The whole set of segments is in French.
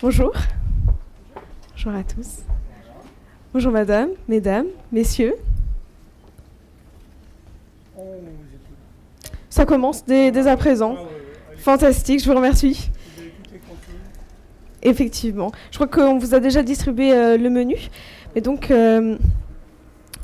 Bonjour. Bonjour à tous. Bonjour madame, mesdames, messieurs. Ça commence dès à présent. Fantastique, je vous remercie. Effectivement. Je crois qu'on vous a déjà distribué le menu. Et donc,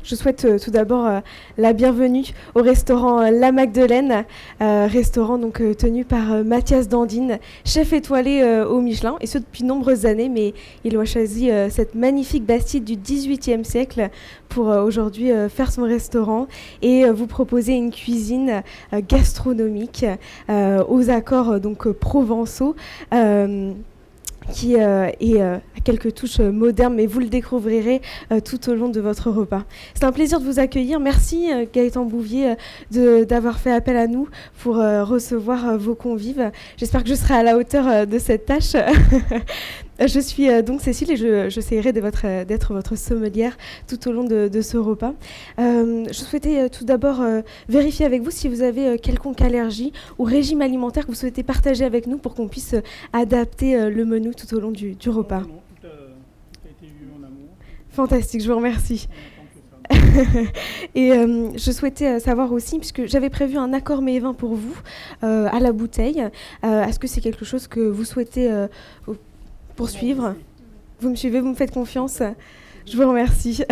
je souhaite tout d'abord la bienvenue au restaurant La Magdeleine, restaurant donc tenu par Mathias Dandine, chef étoilé au Michelin, et ce depuis nombreuses années, mais il a choisi cette magnifique Bastide du XVIIIe siècle pour aujourd'hui faire son restaurant et vous proposer une cuisine gastronomique aux accords donc provençaux. Qui est à quelques touches modernes, mais vous le découvrirez tout au long de votre repas. C'est un plaisir de vous accueillir. Merci Gaëtan Bouvier d'avoir fait appel à nous pour recevoir vos convives. J'espère que je serai à la hauteur de cette tâche. Je suis donc Cécile et j'essaierai d'être votre sommelière tout au long de ce repas. Je souhaitais tout d'abord vérifier avec vous si vous avez quelconque allergie ou régime alimentaire que vous souhaitez partager avec nous pour qu'on puisse adapter le menu tout au long du repas. Non, tout a été eu en amour. Fantastique, je vous remercie. Et je souhaitais savoir aussi, puisque j'avais prévu un accord mets et vins pour vous à la bouteille, est-ce que c'est quelque chose que vous souhaitez poursuivre? Vous me suivez, vous me faites confiance? Je vous remercie.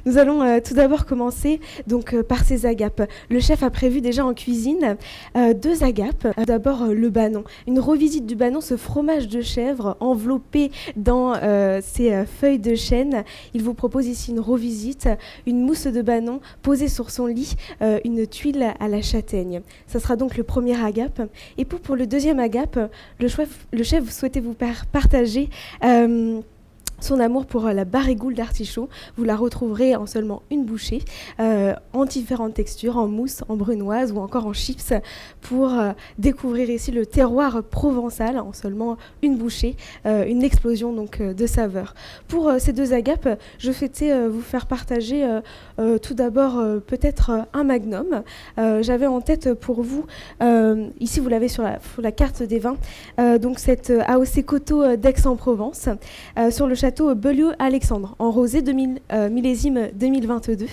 Nous allons tout d'abord commencer donc, par ces agapes. Le chef a prévu déjà en cuisine 2 agapes. D'abord le banon. Une revisite du banon, ce fromage de chèvre enveloppé dans ces feuilles de chêne. Il vous propose ici une revisite, une mousse de banon posée sur son lit, une tuile à la châtaigne. Ça sera donc le premier agape. Et pour le deuxième agape, le chef souhaitait vous partager son amour pour la barigoule d'artichaut. Vous la retrouverez en seulement une bouchée, en différentes textures, en mousse, en brunoise ou encore en chips, pour découvrir ici le terroir provençal en seulement une bouchée, une explosion donc de saveurs. Pour ces 2 agapes, je souhaitais vous faire partager tout d'abord peut-être un magnum. J'avais en tête pour vous, ici vous l'avez sur la carte des vins, donc cette AOC Coteaux d'Aix-en-Provence, sur le château Beaulieu-Alexandre, en rosé millésime 2022,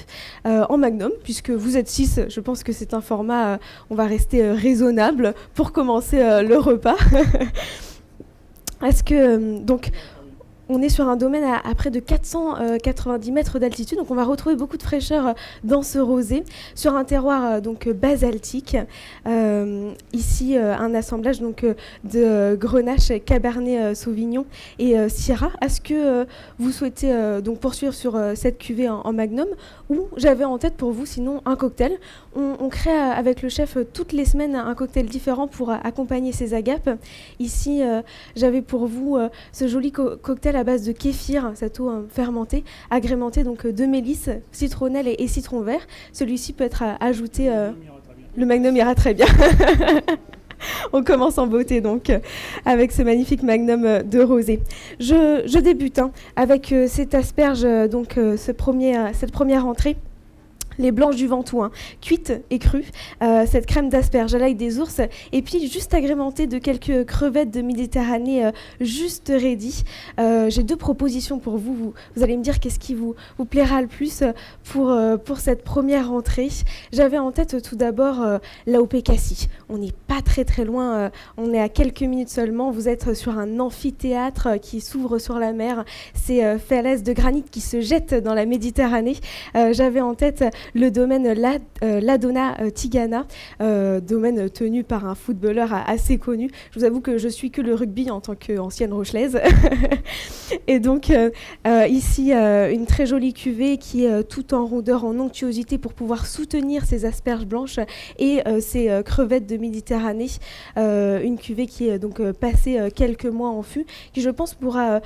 en magnum, puisque vous êtes 6, je pense que c'est un format, on va rester raisonnable pour commencer le repas. Est-ce que, donc, on est sur un domaine à près de 490 mètres d'altitude, donc on va retrouver beaucoup de fraîcheur dans ce rosé, sur un terroir donc basaltique. Ici, un assemblage donc de Grenache, Cabernet Sauvignon et Syrah. Est-ce que vous souhaitez donc poursuivre sur cette cuvée en magnum, ou j'avais en tête pour vous sinon un cocktail? On crée avec le chef toutes les semaines un cocktail différent pour accompagner ces agapes. Ici, j'avais pour vous ce joli cocktail à base de kéfir, cette eau fermentée, agrémentée donc de mélisse, citronnelle et citron vert. Celui-ci peut être ajouté. Le magnum ira très bien. On commence en beauté donc avec ce magnifique magnum de rosé. Je débute avec cette asperge, donc cette première entrée. Les blanches du Ventoux, cuites et crues, cette crème d'asperges à l'ail des ours, et puis juste agrémentée de quelques crevettes de Méditerranée juste ready. J'ai 2 propositions pour vous. Vous allez me dire qu'est-ce qui vous plaira le plus pour cette première entrée. J'avais en tête tout d'abord l'AOP Cassis. On n'est pas très loin, on est à quelques minutes seulement. Vous êtes sur un amphithéâtre qui s'ouvre sur la mer. Ces falaises de granit qui se jettent dans la Méditerranée. J'avais en tête le domaine Ladonna Tigana, domaine tenu par un footballeur assez connu. Je vous avoue que je suis que le rugby en tant qu'ancienne rochelaise. Et donc ici, une très jolie cuvée qui est tout en rondeur, en onctuosité pour pouvoir soutenir ces asperges blanches et ces crevettes de Méditerranée. Une cuvée qui est donc passée quelques mois en fût, qui je pense pourra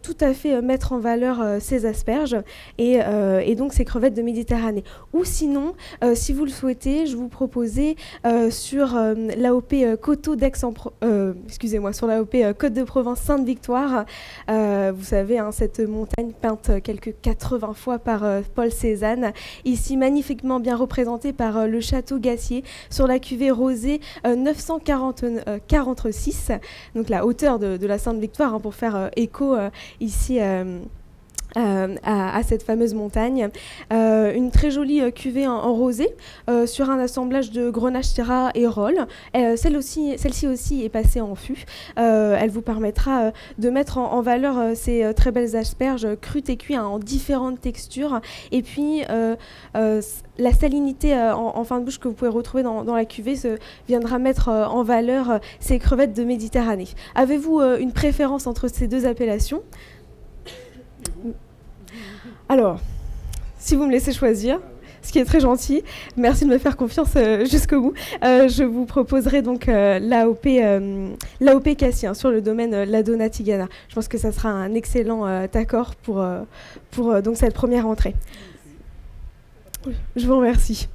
tout à fait mettre en valeur ces asperges et donc ces crevettes de Méditerranée. ou sinon, si vous le souhaitez, je vous proposais sur l'AOP Coteau excusez-moi, sur l'AOP Côte de Provence Sainte-Victoire, vous savez, hein, cette montagne peinte quelques 80 fois par Paul Cézanne, ici magnifiquement bien représentée par le château Gassier sur la cuvée rosée 946, donc la hauteur de la Sainte-Victoire, hein, pour faire écho ici à cette fameuse montagne. Une très jolie cuvée en rosé sur un assemblage de Grenache, Syrah et Rolle. Celle-ci aussi est passée en fût. Elle vous permettra de mettre en valeur ces très belles asperges crues et cuites, hein, en différentes textures. Et puis la salinité en fin de bouche que vous pouvez retrouver dans la cuvée viendra mettre en valeur ces crevettes de Méditerranée. Avez-vous une préférence entre ces deux appellations ? Alors, si vous me laissez choisir, ce qui est très gentil, merci de me faire confiance jusqu'au bout, je vous proposerai donc l'AOP Cassien sur le domaine La Donna Tigana. Je pense que ça sera un excellent accord pour donc cette première entrée. Je vous remercie.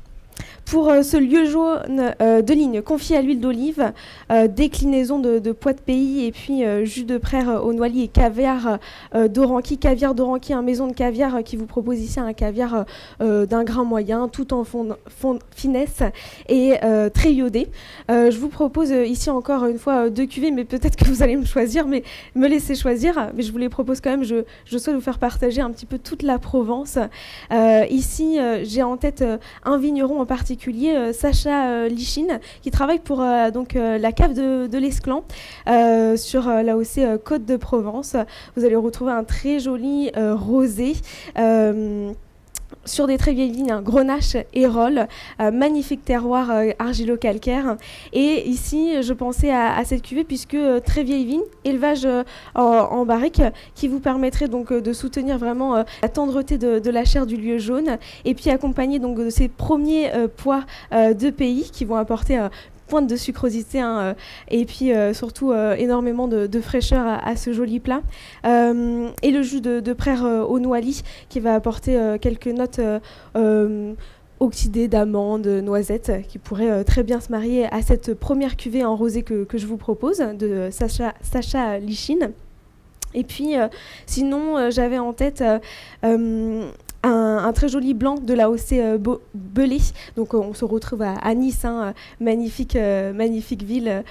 Pour ce lieu jaune de ligne confié à l'huile d'olive, déclinaison de pois de pays et puis jus de prère au noilly et caviar d'Oranqui. Caviar d'Oranqui, une maison de caviar qui vous propose ici un caviar d'un grain moyen, tout en finesse et très iodé. Je vous propose ici encore une fois 2 cuvées, mais peut-être que vous allez me choisir, mais me laisser choisir. Mais je vous les propose quand même, je souhaite vous faire partager un petit peu toute la Provence. Ici, j'ai en tête un vigneron en particulier, Sacha Lichine, qui travaille pour la cave de l'Esclan sur l'AOC Côte de Provence. Vous allez retrouver un très joli rosé sur des très vieilles vignes, hein, Grenache et Rolle, magnifique terroir argilo-calcaire. Et ici, je pensais à cette cuvée puisque très vieille vigne, élevage en barrique, qui vous permettrait donc de soutenir vraiment la tendreté de la chair du lieu jaune, et puis accompagné donc de ces premiers pois de pays qui vont apporter pointe de sucrosité, hein, et puis surtout énormément de fraîcheur à ce joli plat. Et le jus de prère au noilly qui va apporter quelques notes oxydées d'amandes, noisettes, qui pourraient très bien se marier à cette première cuvée en rosé que je vous propose, de Sacha Lichine. Et puis, sinon, j'avais en tête un très joli blanc de l'AOC Belay. Donc, on se retrouve à Nice, hein, magnifique ville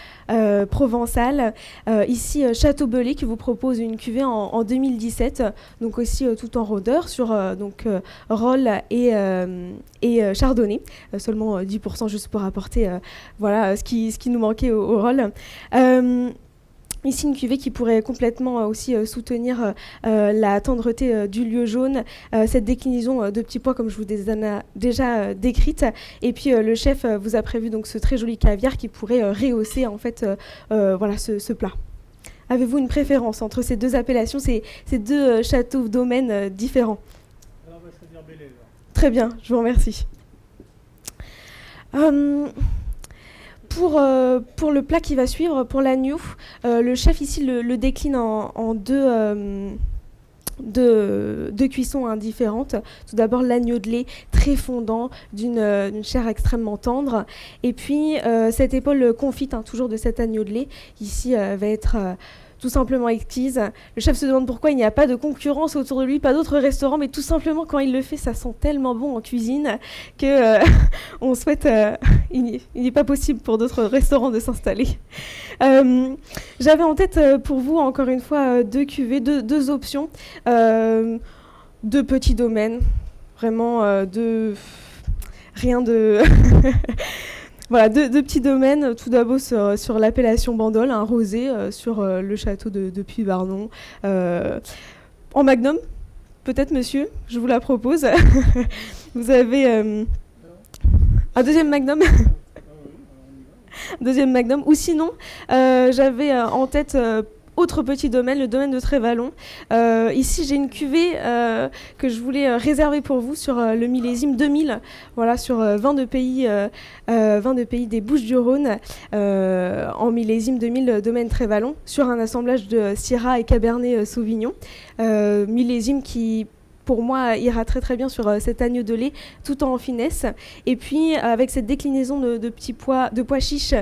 provençale. Ici, Château Belay qui vous propose une cuvée en 2017, donc aussi tout en rôdeur sur Rolle et Chardonnay. Seulement 10% juste pour apporter ce qui nous manquait au Rolle. Ici, une cuvée qui pourrait complètement aussi soutenir la tendreté du lieu jaune, cette déclinaison de petits pois comme je vous les ai déjà décrite. Et puis le chef vous a prévu donc ce très joli caviar qui pourrait rehausser en fait ce plat. Avez-vous une préférence entre ces deux appellations, ces deux châteaux domaines différents ? Alors, on va choisir Belay. Très bien, je vous remercie. Pour le plat qui va suivre, pour l'agneau, le chef ici le décline en deux cuissons différentes. Tout d'abord l'agneau de lait très fondant, d'une chair extrêmement tendre. Et puis cette épaule confite, hein, toujours de cet agneau de lait, ici va être tout simplement exquise. Le chef se demande pourquoi il n'y a pas de concurrence autour de lui, pas d'autres restaurants, mais tout simplement quand il le fait, ça sent tellement bon en cuisine que on souhaite, il n'est pas possible pour d'autres restaurants de s'installer. J'avais en tête pour vous, encore une fois, 2 cuvées, deux options, 2 petits domaines, vraiment rien de... Voilà, deux petits domaines. Tout d'abord sur l'appellation Bandol, un rosé sur le château de Puy-Barnon. En magnum, peut-être monsieur, je vous la propose. Vous avez un deuxième magnum. Deuxième magnum. Ou sinon, j'avais en tête... autre petit domaine, le domaine de Trévalon. Ici, j'ai une cuvée que je voulais réserver pour vous sur le millésime 2000, voilà, sur 20 de pays des Bouches-du-Rhône, en millésime 2000, domaine Trévalon, sur un assemblage de Syrah et Cabernet Sauvignon. Millésime qui pour moi, ira très très bien sur cet agneau de lait, tout en finesse. Et puis, avec cette déclinaison de petits pois, de pois chiches,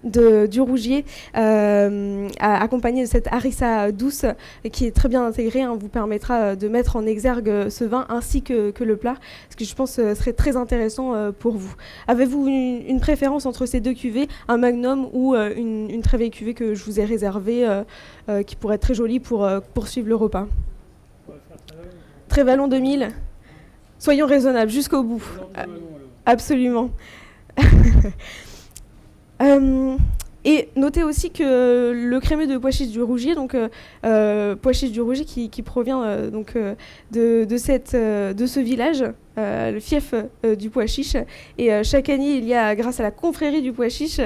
du rougier, accompagné de cette harissa douce qui est très bien intégrée, vous permettra de mettre en exergue ce vin ainsi que le plat, ce que je pense serait très intéressant pour vous. Avez-vous une préférence entre ces deux cuvées, un magnum ou une très vieille cuvée que je vous ai réservée, qui pourrait être très jolie pour poursuivre le repas? On va faire Trévalon 2000. Soyons raisonnables jusqu'au bout. Absolument. Et notez aussi que le crémeux de pois chiches du Rougier, donc pois chiches du Rougier qui provient de ce village, le fief du pois chiche. Et chaque année, il y a, grâce à la confrérie du pois chiche,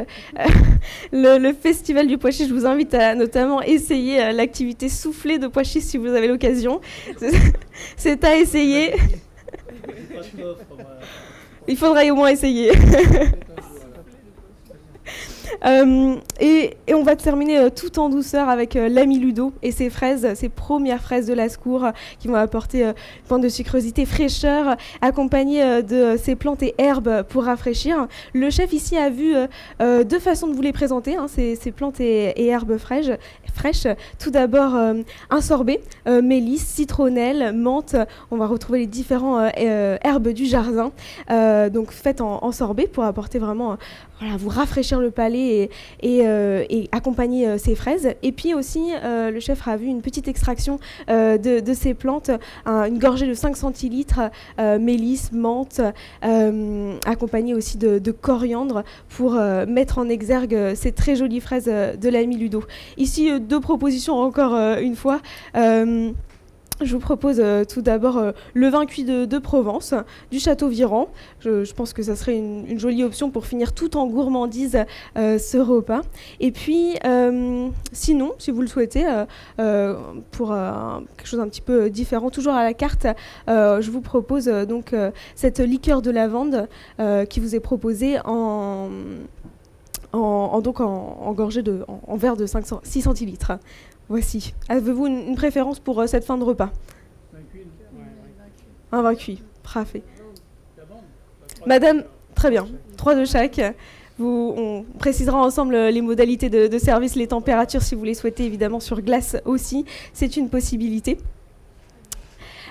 le festival du pois chiche. Je vous invite à notamment essayer l'activité soufflée de pois chiches si vous avez l'occasion. C'est à essayer. Il faudra au moins essayer. Et on va terminer tout en douceur avec l'ami Ludo et ses fraises, ses premières fraises de la Secours qui vont apporter une pointe de sucrosité, fraîcheur, accompagnées de ces plantes et herbes pour rafraîchir. Le chef ici a vu deux façons de vous les présenter, ces plantes et herbes fraîches. Tout d'abord, un sorbet, mélisse, citronnelle, menthe. On va retrouver les différents herbes du jardin, donc faites en sorbet pour apporter vraiment, vous rafraîchir le palais et accompagner ces fraises. Et puis aussi, le chef a vu une petite extraction de ces plantes, une gorgée de 5 centilitres, mélisse, menthe, accompagnée aussi de coriandre pour mettre en exergue ces très jolies fraises de l'ami Ludo. Ici, deux propositions encore une fois. Je vous propose tout d'abord le vin cuit de Provence, du Château Viran. Je pense que ça serait une jolie option pour finir tout en gourmandise ce repas. Et puis, sinon, si vous le souhaitez, pour quelque chose un petit peu différent, toujours à la carte, je vous propose donc cette liqueur de lavande qui vous est proposée en gorgée en verre de 6 centilitres. Voici. Avez-vous une préférence pour cette fin de repas? Un vin cuit. Parfait. Madame, très bien. 3 de chaque. On précisera ensemble les modalités de service, les températures si vous les souhaitez, évidemment sur glace aussi. C'est une possibilité.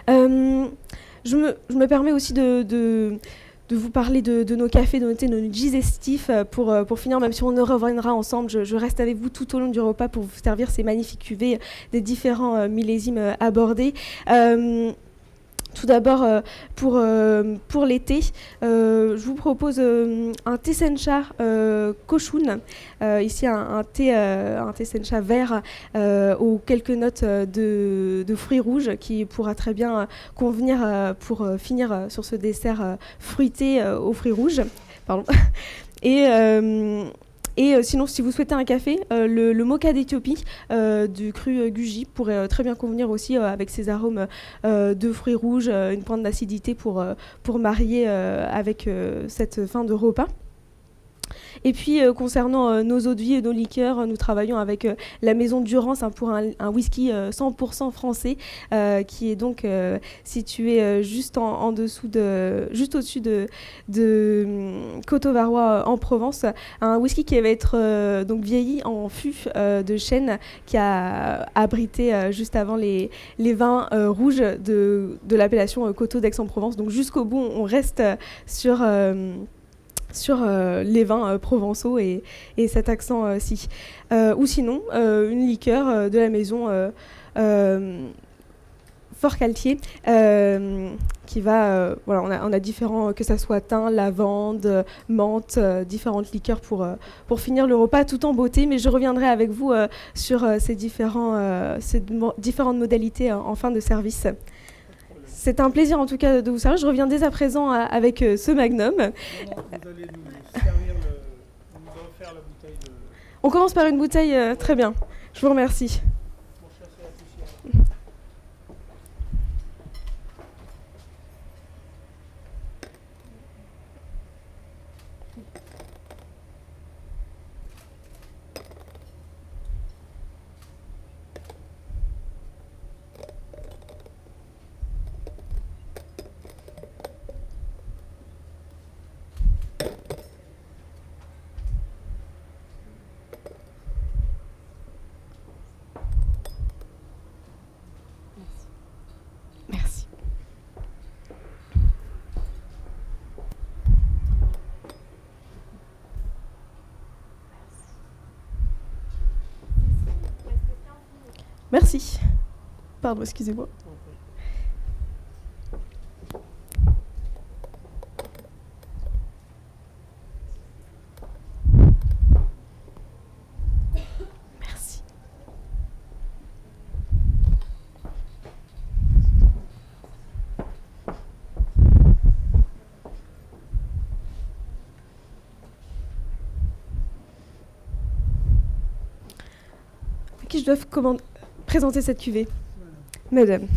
Je me permets aussi de vous parler de nos cafés, de noter nos digestifs pour finir, même si on ne reviendra ensemble. Je reste avec vous tout au long du repas pour vous servir ces magnifiques cuvées des différents millésimes abordés. Tout d'abord, pour l'été, je vous propose un thé sencha Koshun. Ici, un thé sencha vert aux quelques notes de fruits rouges qui pourra très bien convenir pour finir sur ce dessert fruité aux fruits rouges. Pardon. Et sinon, si vous souhaitez un café, le mocha d'Éthiopie du cru Guji pourrait très bien convenir aussi avec ses arômes de fruits rouges, une pointe d'acidité pour marier avec cette fin de repas. Et puis, concernant nos eaux de vie et nos liqueurs, nous travaillons avec la maison Durance pour un whisky 100% français qui est donc situé juste en dessous juste au-dessus de Cotovarois en Provence. Un whisky qui va être donc vieilli en fût de chêne qui a abrité juste avant les vins rouges de l'appellation Coteaux d'Aix-en-Provence. Donc jusqu'au bout, on reste sur les vins provençaux et cet accent-ci. Ou sinon, une liqueur de la maison Fort-Caltier qui va... on a différents, que ça soit thym, lavande, menthe, différentes liqueurs pour finir le repas tout en beauté. Mais je reviendrai avec vous sur ces différentes modalités en fin de service. C'est un plaisir en tout cas de vous servir. Je reviens dès à présent avec ce magnum. Vous allez nous servir on nous offert la bouteille de... On commence par une bouteille, très bien. Je vous remercie. pour chasser la poussière. Merci. Pardon, excusez-moi. Merci. À qui je dois présenter cette cuvée? Madame. Nous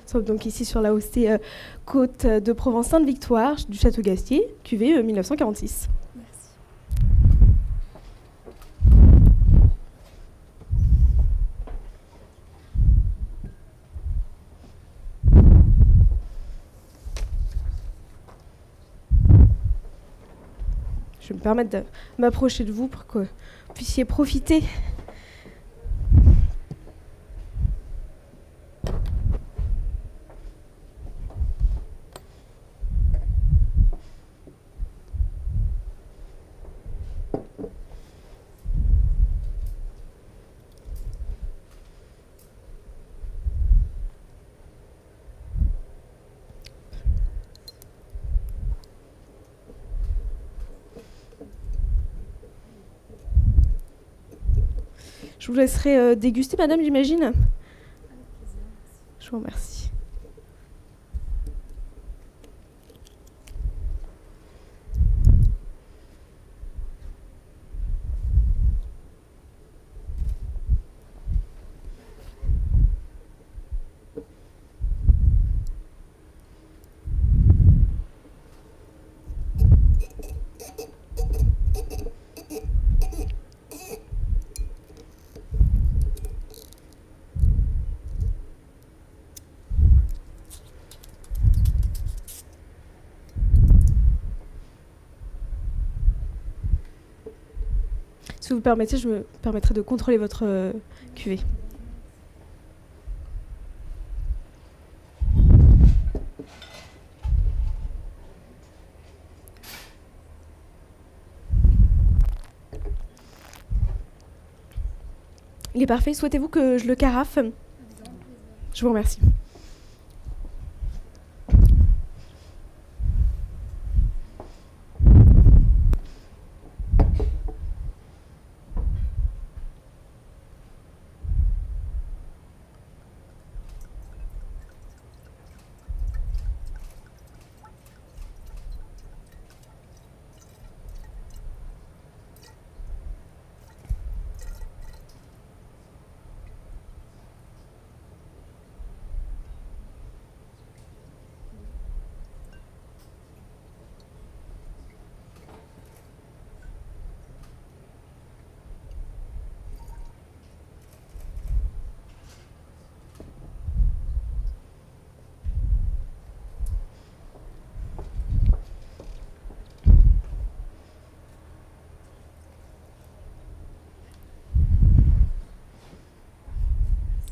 sommes donc ici sur la hostée Côte de Provence Sainte-Victoire du Château Gastier, cuvée 1946. Merci. Je vais me permettre de m'approcher de vous pour que vous puissiez profiter. Je vous laisserai déguster, madame, j'imagine. Je vous remercie. Si vous permettez, je me permettrai de contrôler votre cuvée. Il est parfait. Souhaitez-vous que je le carafe? Je vous remercie.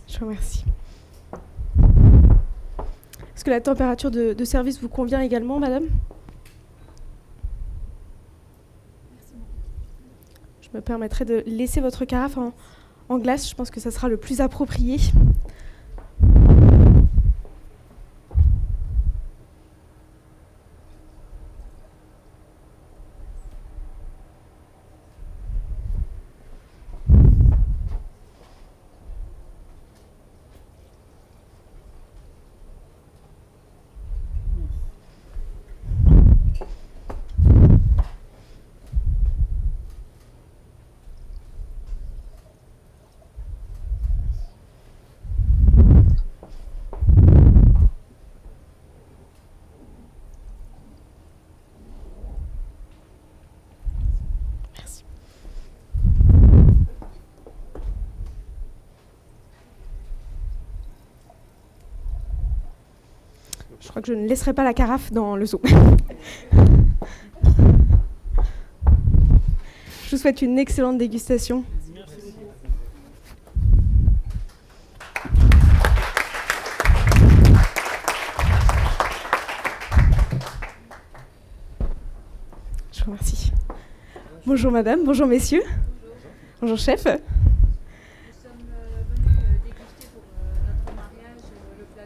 Je vous remercie. Est-ce que la température de service vous convient également, madame? Je me permettrai de laisser votre carafe en glace. Je pense que ça sera le plus approprié. Je crois que je ne laisserai pas la carafe dans le seau. Je vous souhaite une excellente dégustation. Je vous remercie. Bonjour madame, bonjour messieurs. Bonjour chef.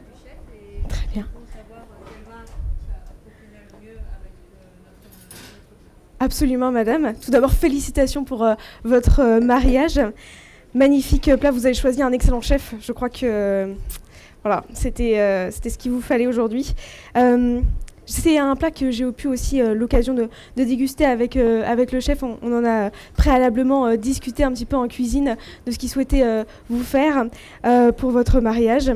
du chef et Très bien. pour savoir quel vin ça profilerait le mieux avec notre plat. Absolument, madame. Tout d'abord, félicitations pour votre mariage. Magnifique plat, vous avez choisi un excellent chef. Je crois que voilà, c'était ce qu'il vous fallait aujourd'hui. C'est un plat que j'ai pu aussi l'occasion de déguster avec le chef. On en a préalablement discuté un petit peu en cuisine de ce qu'il souhaitait vous faire pour votre mariage.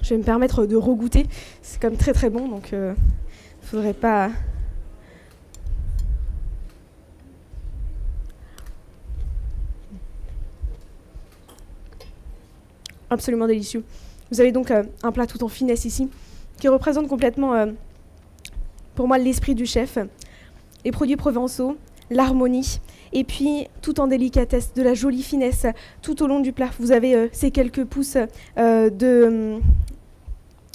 Je vais me permettre de regoûter. C'est quand même très très bon, donc il ne faudrait pas... Absolument délicieux. Vous avez donc un plat tout en finesse ici, qui représente complètement, pour moi, l'esprit du chef, les produits provençaux, l'harmonie, et puis tout en délicatesse, de la jolie finesse tout au long du plat. Vous avez ces quelques pousses de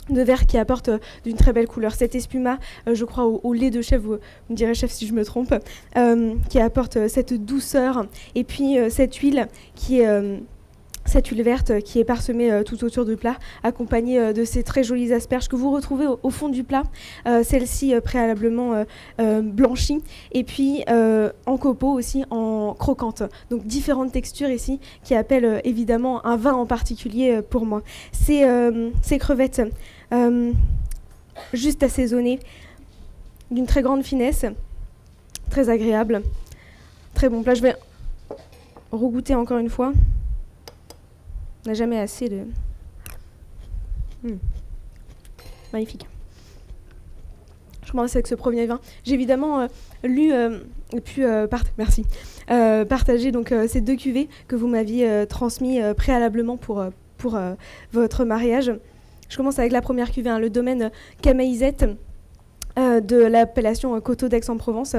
verre qui apportent d'une très belle couleur. Cet espuma, je crois, au lait de chèvre, vous me direz chef si je me trompe, qui apporte cette douceur, et puis cette huile qui est... cette huile verte qui est parsemée tout autour du plat, accompagnée de ces très jolies asperges que vous retrouvez au fond du plat, celles-ci préalablement blanchies, et puis en copeaux aussi, en croquantes. Donc différentes textures ici qui appellent évidemment un vin en particulier pour moi. Ces crevettes juste assaisonnées d'une très grande finesse, très agréable, très bon plat. Je vais regoûter encore une fois. On n'a jamais assez de... Magnifique. Je commence avec ce premier vin. J'ai évidemment partager donc, ces deux cuvées que vous m'aviez transmis préalablement pour votre mariage. Je commence avec la première cuvée, le domaine Camaïsette de l'appellation Coteaux d'Aix-en-Provence.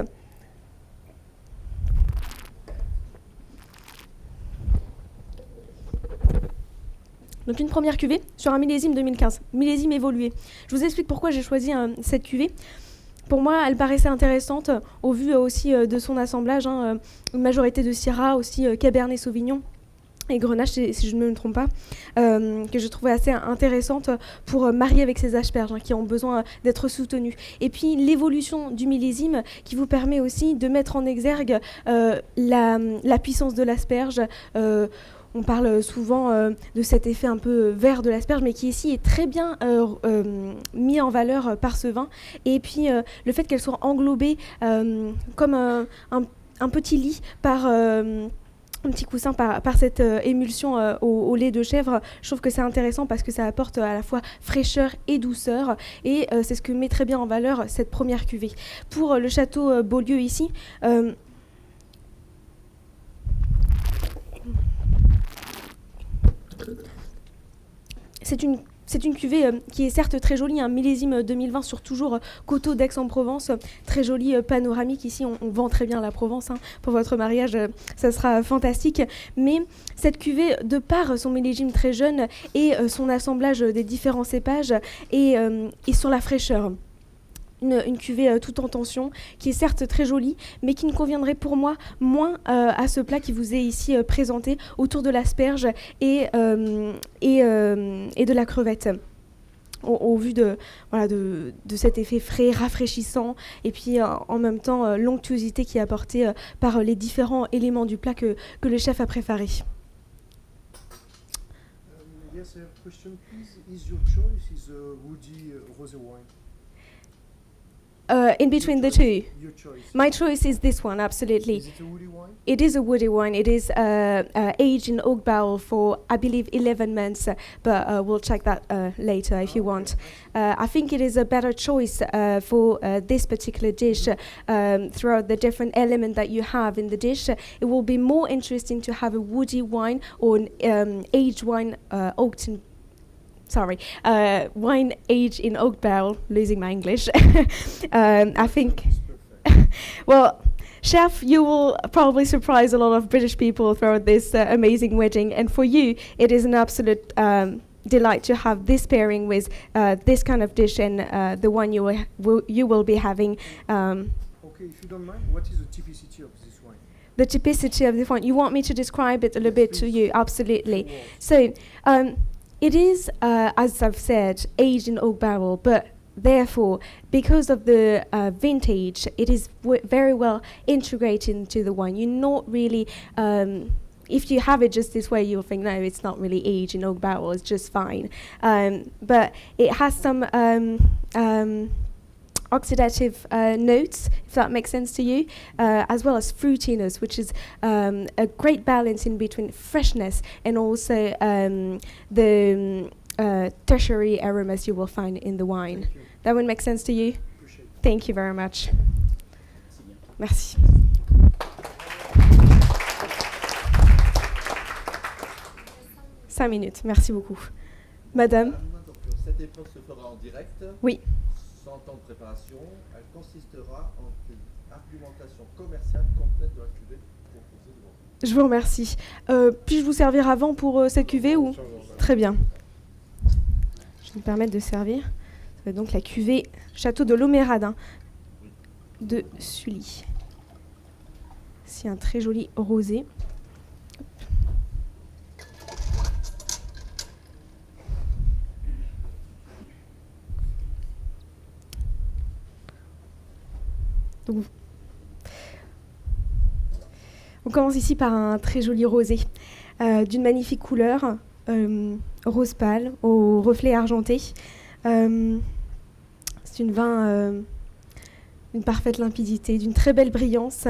Donc une première cuvée sur un millésime 2015, millésime évolué. Je vous explique pourquoi j'ai choisi cette cuvée. Pour moi, elle paraissait intéressante au vu aussi de son assemblage, une majorité de Syrah, aussi Cabernet Sauvignon et Grenache, si je ne me trompe pas, que je trouvais assez intéressante pour marier avec ces asperges qui ont besoin d'être soutenues. Et puis l'évolution du millésime qui vous permet aussi de mettre en exergue la puissance de l'asperge. On parle souvent de cet effet un peu vert de l'asperge, mais qui ici est très bien mis en valeur par ce vin. Et puis le fait qu'elle soit englobée comme un petit lit par... un petit coussin par cette émulsion au lait de chèvre, je trouve que c'est intéressant parce que ça apporte à la fois fraîcheur et douceur, et c'est ce que met très bien en valeur cette première cuvée. Pour le château Beaulieu ici, c'est une cuvée qui est certes très jolie, un millésime 2020 sur toujours Coteaux d'Aix-en-Provence, très jolie panoramique. Ici, on vend très bien la Provence. Pour votre mariage, ça sera fantastique. Mais cette cuvée, de par son millésime très jeune et son assemblage des différents cépages, et sur la fraîcheur. Une cuvée tout en tension, qui est certes très jolie, mais qui ne conviendrait pour moi moins à ce plat qui vous est ici présenté autour de l'asperge et de la crevette. Au vu de cet effet frais, rafraîchissant, et puis en même temps l'onctuosité qui est apportée par les différents éléments du plat que le chef a préparé. Yes, I have a question, please. Is your choice is a woody rosé wine? In between the two. Your choice. My choice is this one, absolutely. Is it a woody wine? It is a woody wine. It is aged in oak barrel for, I believe, 11 months, but we'll check that later if you want. I think it is a better choice for this particular dish. Throughout the different element that you have in the dish, it will be more interesting to have a woody wine or an aged wine wine aged in oak barrel, losing my English. I think, well, Chef, you will probably surprise a lot of British people throughout this amazing wedding, and for you, it is an absolute delight to have this pairing with this kind of dish and the one you will be having. Okay, if you don't mind, what is the typicity of this wine? The typicity of this wine, you want me to describe it a little bit to you? Absolutely. So, It is, as I've said, aged in oak barrel, but therefore, because of the vintage, it is very well integrated into the wine. You're not really, if you have it just this way, you'll think, no, it's not really aged in oak barrel, it's just fine. But it has some oxidative notes, if that makes sense to you, as well as fruitiness, which is a great balance in between freshness and also the tertiary aromas you will find in the wine. That would make sense to you? Thank you very much. Merci. Cinq minutes, merci beaucoup. Madame? Donc, cette épreuve se fera en direct. Oui. Sans temps de préparation. Elle consistera en une argumentation commerciale complète de la cuvée proposée devant vous. Je vous remercie. Puis-je vous servir avant pour cette cuvée ou? Très bien. Je vais me permettre de servir. Ça va être donc la cuvée Château de l'Omérade de Sully. C'est un très joli rosé. Donc, on commence ici par un très joli rosé d'une magnifique couleur, rose pâle au reflet argenté. C'est une vin d'une parfaite limpidité, d'une très belle brillance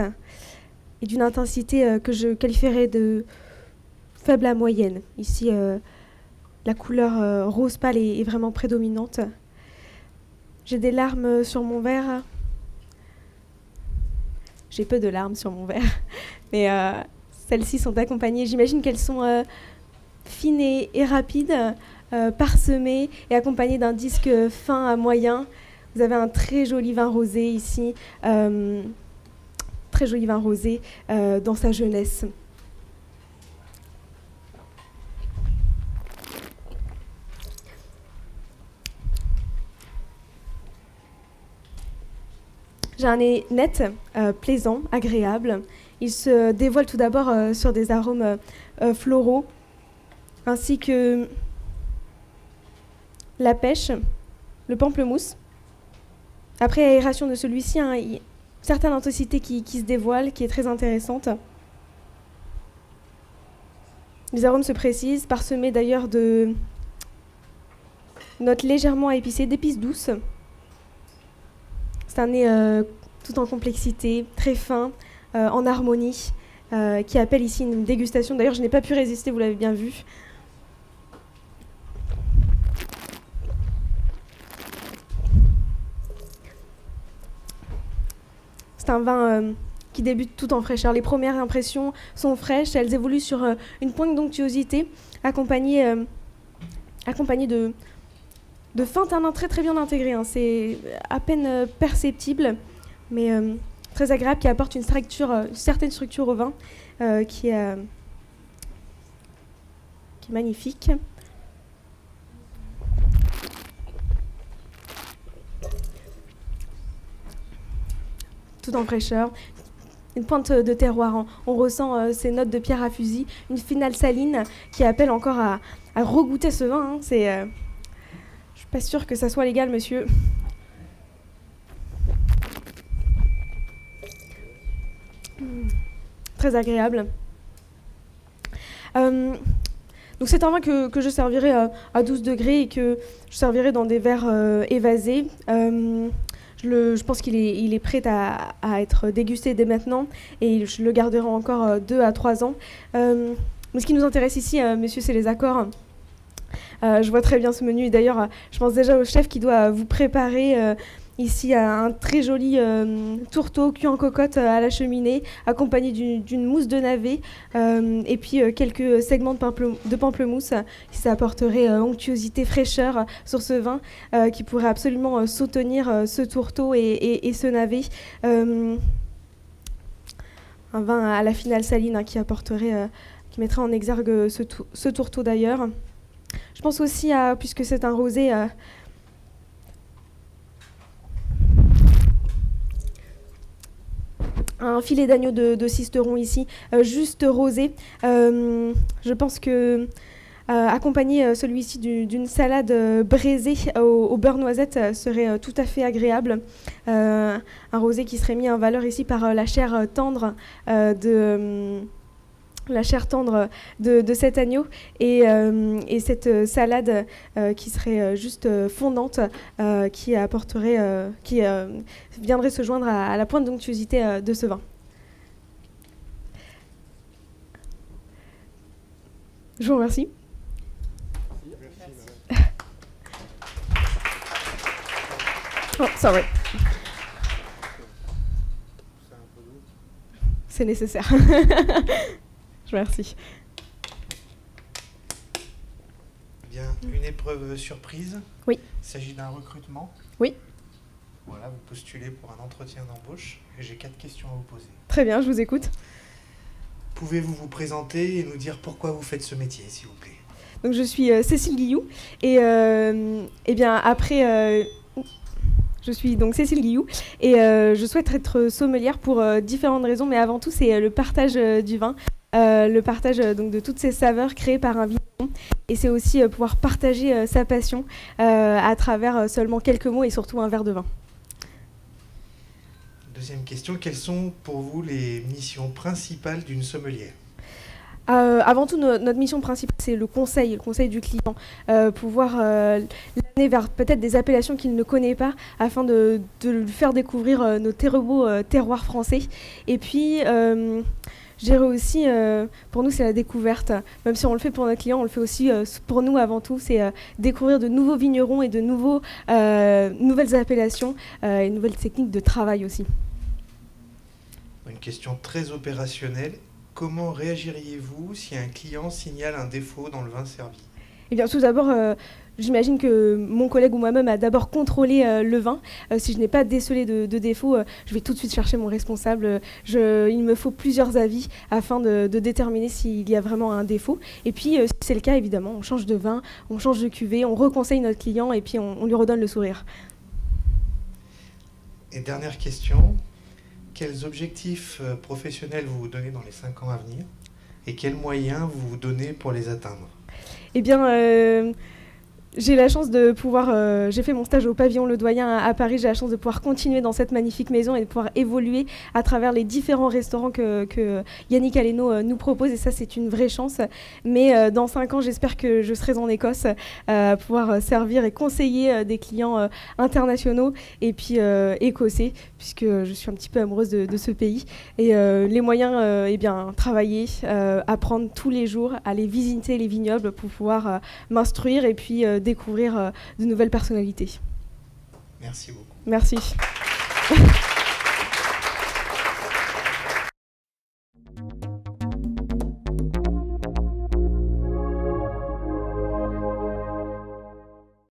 et d'une intensité que je qualifierais de faible à moyenne. Ici, la couleur rose pâle est vraiment prédominante. J'ai des larmes sur mon verre. J'ai peu de larmes sur mon verre, mais celles-ci sont accompagnées. J'imagine qu'elles sont fines et rapides, parsemées et accompagnées d'un disque fin à moyen. Vous avez un très joli vin rosé ici, très joli vin rosé dans sa jeunesse. J'ai un nez net, plaisant, agréable. Il se dévoile tout d'abord sur des arômes floraux, ainsi que la pêche, le pamplemousse. Après aération de celui-ci, il y a une certaine intensité qui se dévoile, qui est très intéressante. Les arômes se précisent, parsemés d'ailleurs de notes légèrement épicées, d'épices douces. C'est un nez tout en complexité, très fin, en harmonie, qui appelle ici une dégustation. D'ailleurs, je n'ai pas pu résister, vous l'avez bien vu. C'est un vin qui débute tout en fraîcheur. Les premières impressions sont fraîches, elles évoluent sur une pointe d'onctuosité, accompagnée de fins tanins très très bien intégrés. C'est à peine perceptible, mais très agréable, qui apporte une certaine structure au vin qui est magnifique. Tout en fraîcheur. Une pointe de terroir. On ressent ces notes de pierre à fusil, une finale saline qui appelle encore à regoûter ce vin. Je suis pas sûre que ça soit légal, monsieur. Très agréable. Donc c'est un vin que je servirai à 12 degrés et que je servirai dans des verres évasés. Je pense qu'il est prêt à être dégusté dès maintenant et je le garderai encore 2 à 3 ans. Mais ce qui nous intéresse ici, monsieur, c'est les accords. Je vois très bien ce menu et d'ailleurs, je pense déjà au chef qui doit vous préparer ici un très joli tourteau cuit en cocotte à la cheminée, accompagné d'une mousse de navet et puis quelques segments de pamplemousse. Ça apporterait onctuosité, fraîcheur sur ce vin qui pourrait absolument soutenir ce tourteau et ce navet. Un vin à la finale saline qui mettrait en exergue ce tourteau d'ailleurs. Je pense aussi, puisque c'est un rosé, un filet d'agneau de Sisteron ici, juste rosé. Je pense que accompagner celui-ci d'une salade braisée au beurre noisette serait tout à fait agréable. Un rosé qui serait mis en valeur ici par la chair tendre de cet agneau et cette salade qui serait juste fondante, qui viendrait se joindre à la pointe d'onctuosité de ce vin. Je vous remercie. Oh, sorry. C'est nécessaire. Je vous remercie. Bien, une épreuve surprise. Oui. Il s'agit d'un recrutement. Oui. Voilà, vous postulez pour un entretien d'embauche et j'ai 4 questions à vous poser. Très bien, je vous écoute. Pouvez-vous vous présenter et nous dire pourquoi vous faites ce métier, s'il vous plaît? Donc, je suis Cécile Guilloux et bien après... Je suis donc Cécile Guilloux et je souhaite être sommelière pour différentes raisons, mais avant tout, c'est le partage du vin, le partage donc, de toutes ces saveurs créées par un vigneron. Et c'est aussi pouvoir partager sa passion à travers seulement quelques mots et surtout un verre de vin. Deuxième question, quelles sont pour vous les missions principales d'une sommelière? Avant tout, notre mission principale, c'est le conseil du client, pouvoir l'amener vers peut-être des appellations qu'il ne connaît pas, afin de lui faire découvrir nos très beaux terroirs français. Et puis, je dirais aussi, pour nous, c'est la découverte. Même si on le fait pour notre client, on le fait aussi pour nous avant tout. C'est découvrir de nouveaux vignerons et de nouvelles appellations et nouvelles techniques de travail aussi. Une question très opérationnelle. Comment réagiriez-vous si un client signale un défaut dans le vin servi? Eh bien, tout d'abord, j'imagine que mon collègue ou moi-même a d'abord contrôlé le vin. Si je n'ai pas décelé de défaut, je vais tout de suite chercher mon responsable. Il me faut plusieurs avis afin de déterminer s'il y a vraiment un défaut. Et puis, si c'est le cas, évidemment, on change de vin, on change de cuvée, on reconseille notre client et puis on lui redonne le sourire. Et dernière question. Quels objectifs professionnels vous vous donnez dans les 5 ans à venir et quels moyens vous vous donnez pour les atteindre? Eh bien, j'ai la chance de pouvoir... j'ai fait mon stage au Pavillon Le Doyen à Paris. J'ai la chance de pouvoir continuer dans cette magnifique maison et de pouvoir évoluer à travers les différents restaurants que Yannick Aleno nous propose. Et ça, c'est une vraie chance. Mais dans 5 ans, j'espère que je serai en Écosse à pouvoir servir et conseiller des clients internationaux et puis écossais, puisque je suis un petit peu amoureuse de ce pays. Et les moyens, eh bien, travailler, apprendre tous les jours, aller visiter les vignobles pour pouvoir m'instruire et puis découvrir de nouvelles personnalités. Merci beaucoup. Merci.